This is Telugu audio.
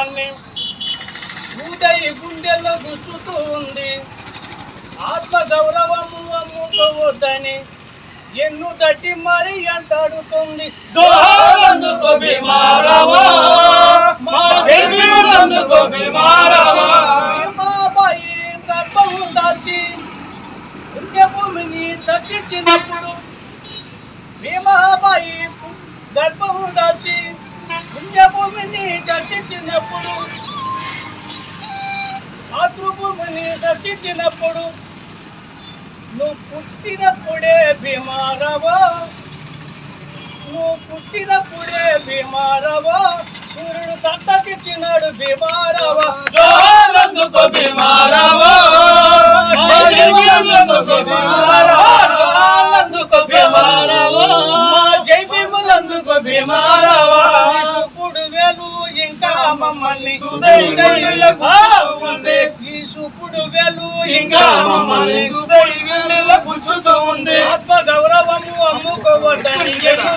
మమ్మల్ని సూదై గుండెల్లో గుచ్చుతూ ఉంది. ఆత్మ గౌరవము అమ్ముకోవద్దని ఎన్ను తట్టి మరి అంటాడుతుంది. జోహార్లందుకో భీమారావా, మా జైబీలందుకో భీమారావా. భీమాబాయి గర్భము దాచి పుణ్యభూమిని దర్శించినప్పుడు, భీమాబాయి గర్భము దాచి పుణ్యభూమిని దర్శించినప్పుడు, మాతృభూమిని దర్శించినప్పుడు, నువ్వు పుట్టినప్పుడే భీమారావా, నువ్వు పుట్టినప్పుడే భీమారావా, సూర్యుడు సంతరించినాడు భీమారావా. జోహార్లందుకో భీమారావా, మా జైబీలందుకో భీమారావా. జోహార్లందుకో భీమారావా, మా జైబీలందుకో భీమారావా. సుప్పుడు వేలు ఇంకా మమ్మల్ని సుదైగుండెలకు ఉంది. ఈ సుప్పుడు వేలు ఇంకా మమ్మల్ని సుదైగుండెలకు గుచ్చుతూ ఉంది. ఆత్మ గౌరవము అమ్ముకోవద్దని ఎన్ను